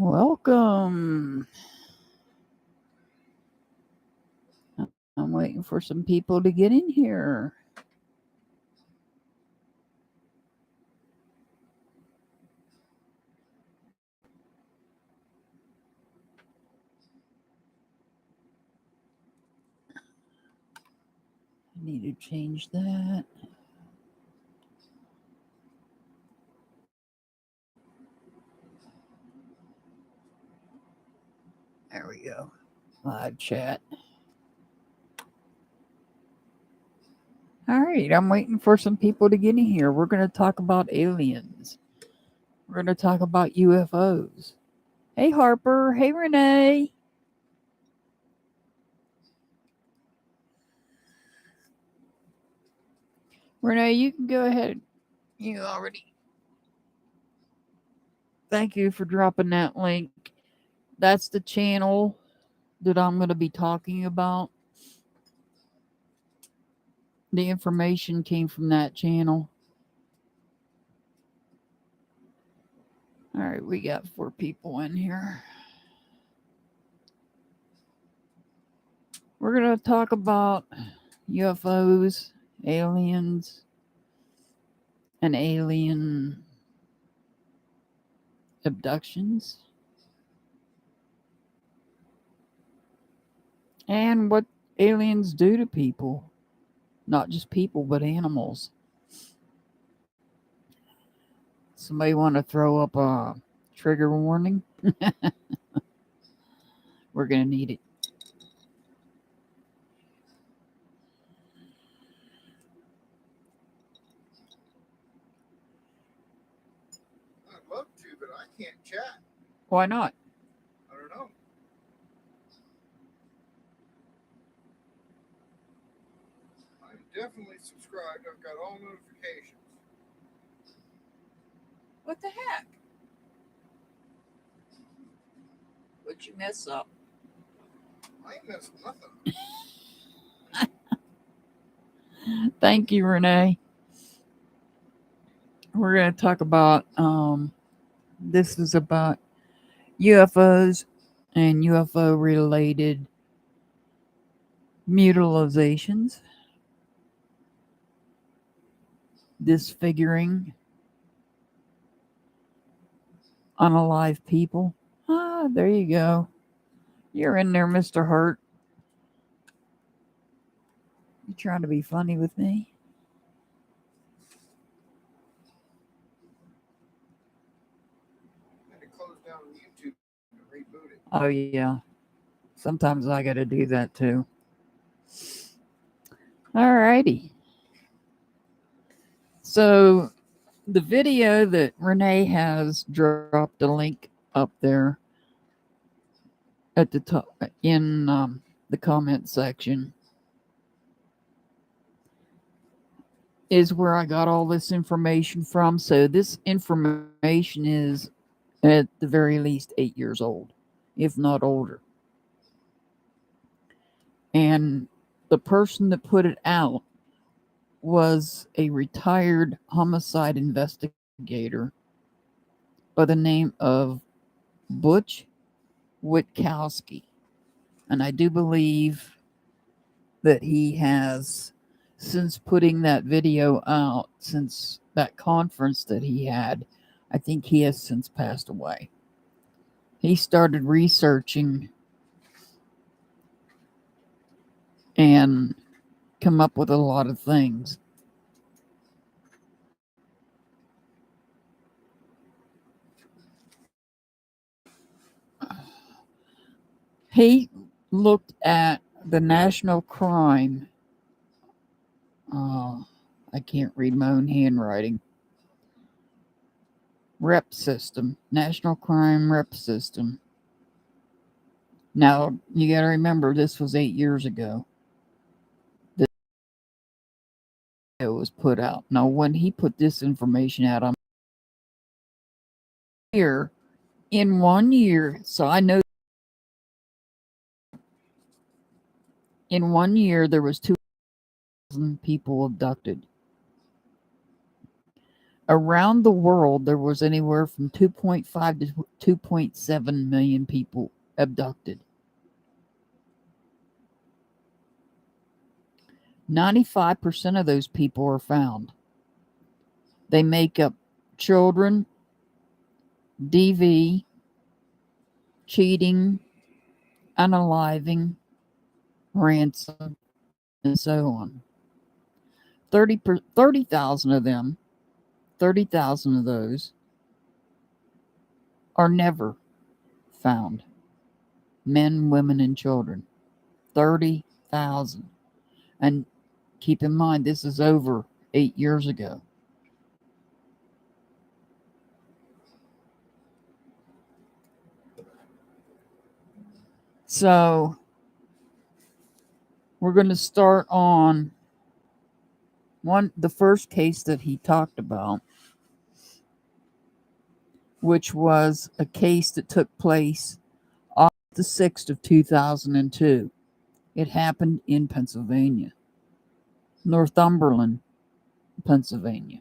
Welcome. I'm waiting for some people to get in here. I need to change that. There we go. Live chat. All right, I'm waiting for some people to get in here. We're going to talk about aliens. We're going to talk about UFOs. Hey, Harper. Hey, Renee. Renee, you can go ahead. You already. Thank you for dropping that link. That's the channel that I'm going to be talking about. The information came from that channel. All right, we got 4 people in here. We're going to talk about UFOs, aliens, and alien abductions, and what aliens do to people. Not just people, but animals. Somebody want to throw up a trigger warning? We're going to need it. I'd love to, but I can't chat. Why not? I don't know. I'm definitely subscribed. I've got all notifications. What the heck? What'd you mess up? I ain't messing nothing. Thank you, Renee. We're going to talk about, this is about UFOs and UFO related mutilations, disfiguring unalive people. Ah, there you go. You're in there, Mr. Hurt. You trying to be funny with me? I had to close down YouTube and reboot it. Oh, yeah. Sometimes I got to do that too. All righty. So, the video that Renee has dropped a link up there at the top in the comment section is where I got all this information from. So this information is at the very least 8 years old, if not older. And the person that put it out was a retired homicide investigator by the name of Butch Witkowski. And I do believe that he has, since putting that video out, since that conference that he had, I think he has since passed away. He started researching and come up with a lot of things. He looked at the national crime. I can't read my own handwriting. Rep system, national crime rep system. Now, you got to remember, this was 8 years ago. It was put out. Now, when he put this information out, I'm here in 1 year. So I know in 1 year there was 2,000 people abducted. Around the world, there was anywhere from 2.5 to 2.7 million people abducted. 95% of those people are found. They make up children, DV, cheating, unaliving, ransom, and so on. 30,000 of them, 30,000 of those are never found. Men, women, and children. 30,000. And keep in mind, this is over 8 years ago. So we're going to start on the first case that he talked about, which was a case that took place August the 6th of 2002. It happened in Pennsylvania, Northumberland, Pennsylvania.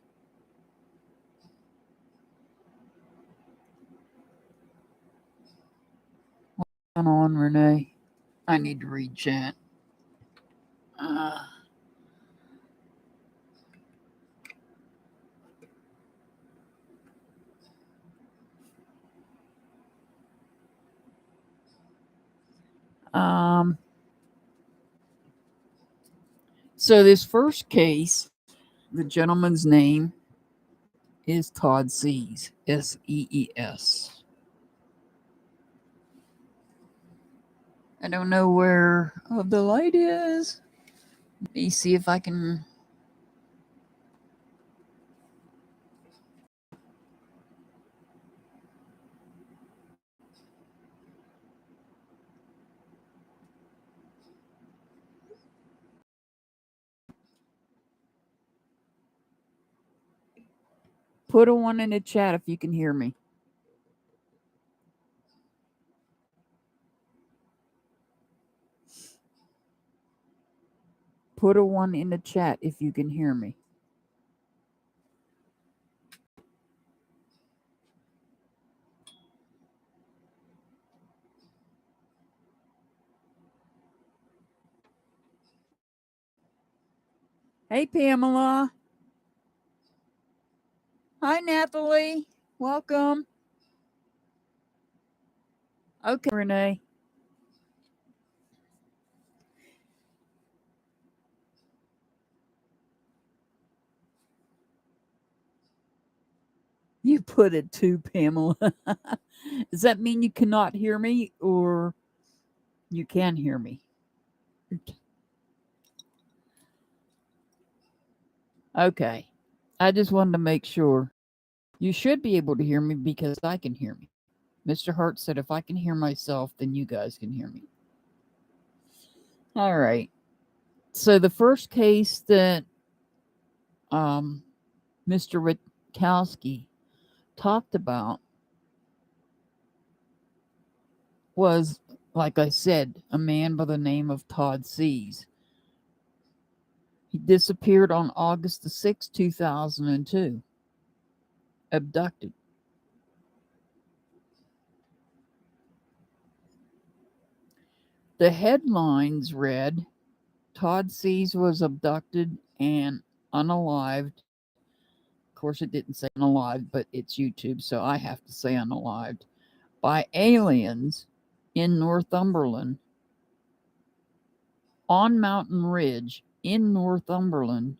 What's going on, Renee? I need to read chat. So this first case, the gentleman's name is Todd Sees, S-E-E-S. I don't know where the light is. Let me see if I can. Put a 1 in the chat if you can hear me. Put a 1 in the chat if you can hear me. Hey, Pamela. Hi, Nathalie. Welcome. Okay, Renee. You put it too, Pamela. Does that mean you cannot hear me or you can hear me? Okay. I just wanted to make sure. You should be able to hear me because I can hear me. Mr. Hart said if I can hear myself, then you guys can hear me. All right. So the first case that Mr. Witkowski talked about was, like I said, a man by the name of Todd Sees. He disappeared on August the 6th, 2002. Abducted. The headlines read, Todd Sees was abducted and unalived. Of course, it didn't say unalived, but it's YouTube, so I have to say unalived. By aliens in Northumberland, on Mountain Ridge in Northumberland,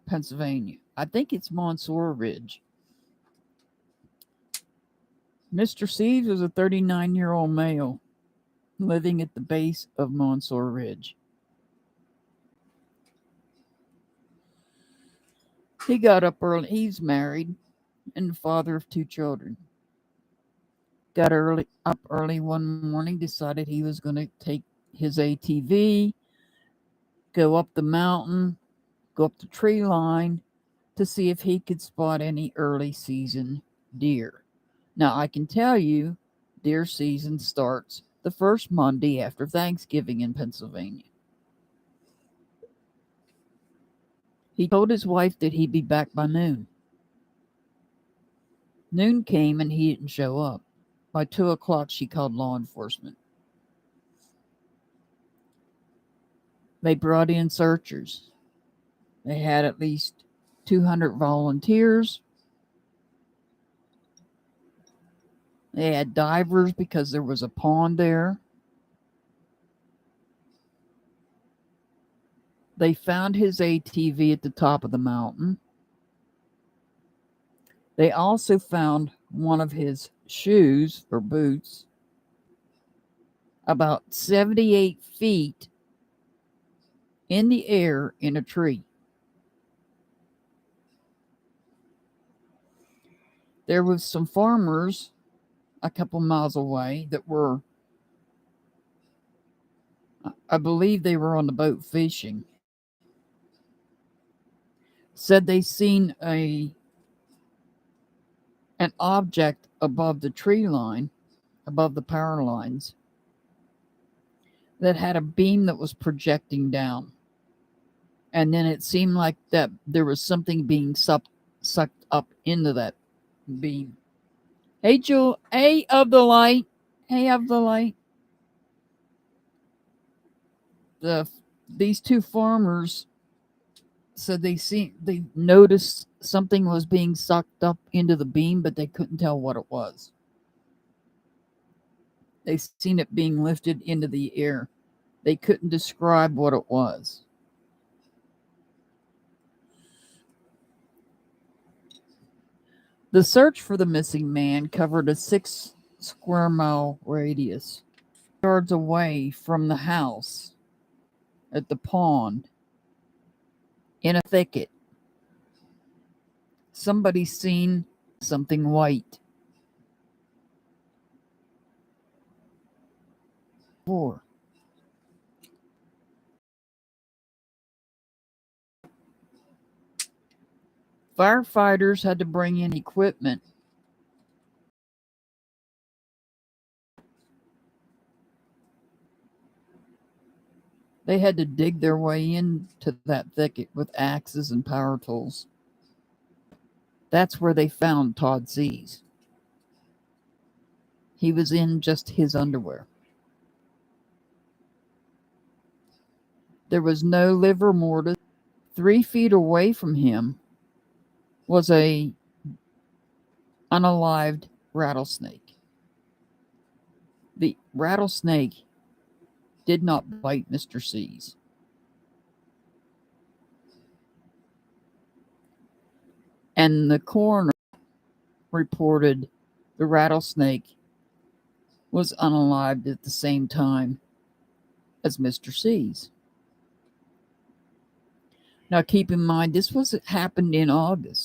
Pennsylvania. I think it's Monsoor Ridge. Mr. Seves was a 39-year-old male living at the base of Monsoor Ridge. He got up early. He's married and the father of 2 children. Got up early one morning, decided he was going to take his ATV, go up the mountain, go up the tree line to see if he could spot any early season deer. Now, I can tell you, deer season starts the first Monday after Thanksgiving in Pennsylvania. He told his wife that he'd be back by noon. Noon came and he didn't show up. By 2 o'clock, she called law enforcement. They brought in searchers. They had at least 200 volunteers. They had divers because there was a pond there. They found his ATV at the top of the mountain. They also found one of his shoes or boots about 78 feet in the air in a tree. There was some farmers a couple miles away that were, I believe they were on the boat fishing. Said they seen an object above the tree line, above the power lines, that had a beam that was projecting down. And then it seemed like that there was something being sucked up into that beam. Hey, Jewel. Hey, of the light. Hey, of the light. These two farmers said they noticed something was being sucked up into the beam, but they couldn't tell what it was. They seen it being lifted into the air. They couldn't describe what it was. The search for the missing man covered a 6 square mile radius, yards away from the house, at the pond, in a thicket. Somebody seen something white. 4. Firefighters had to bring in equipment. They had to dig their way into that thicket with axes and power tools. That's where they found Todd Seas. He was in just his underwear. There was no livor mortis. 3 feet away from him was a unalived rattlesnake. The rattlesnake did not bite Mr. Seas. And the coroner reported the rattlesnake was unalived at the same time as Mr. Seas. Now keep in mind, this happened in August.